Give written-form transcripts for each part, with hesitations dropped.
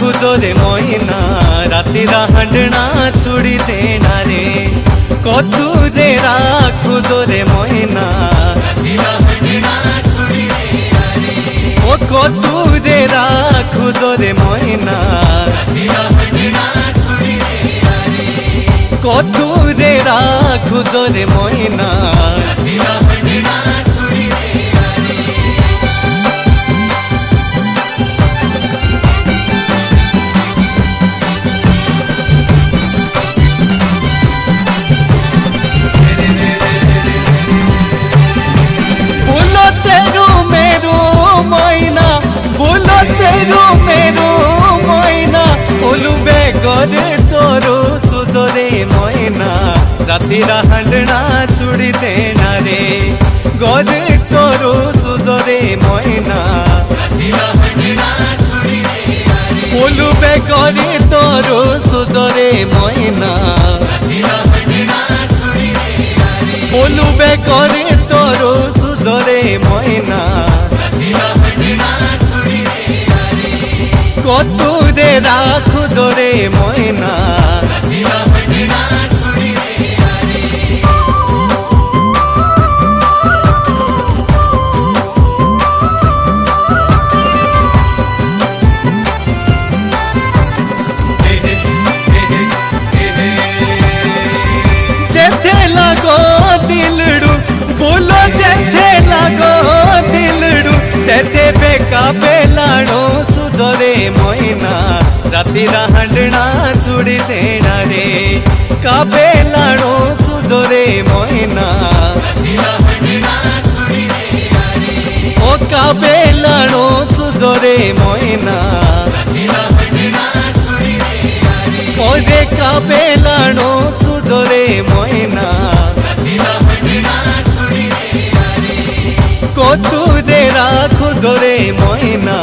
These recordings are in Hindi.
राखू जोरे मोइना रातीरा हंडना छुड़ी देना रे कतू रे राखू जोरे मोइना ओ कतू रे राखू जोरे मोइना कतू रे राखू जोरे मोइना तोरो सुजोरे मोइना रातीरा हंडना छुड़ी देना रे गोर तोरो सुजोरे मोइना बोलू बे गोर तोरो सुजोरे मोइना बोलू बे गोर तोरो सुजोरे मोइना कतू रे राखू जोरे मोइना जेथे लागो दिलड़ू बोलो जेथे लागो दिलड़ू तेते बेका बेलाणो सुजोरे मोइना रातीरा हंडना छुड़ी देना रे काबे लाणो सुजोरे मोइना ओ काबे लाणो सुजोरे मोइना ओ रे काबे लाणो सुजोरे मोइना कतू रे राखू जोरे मोइना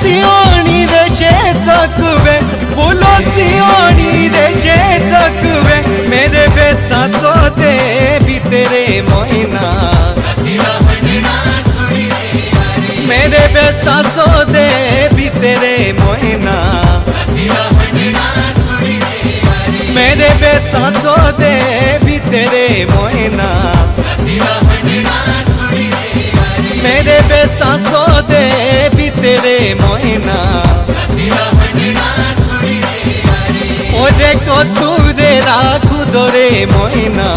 सियाणी रे चकवे बोलो सियाणी रे चकवे मेरे बेसा सो दे भी तेरे मोइना मेरे बेसा सो दे भी तेरे मोइना मेरे बेसा सो दे भी तेरे मोइना मेरे बेसा सो दे भी तेरे मोइना ओरे कतू रे राखू जोरे मोइना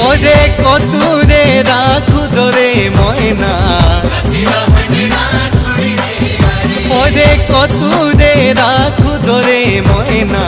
ओरे कतू रे राखू जोरे मोइना ओरे कतू रे राखू जोरे मोइना।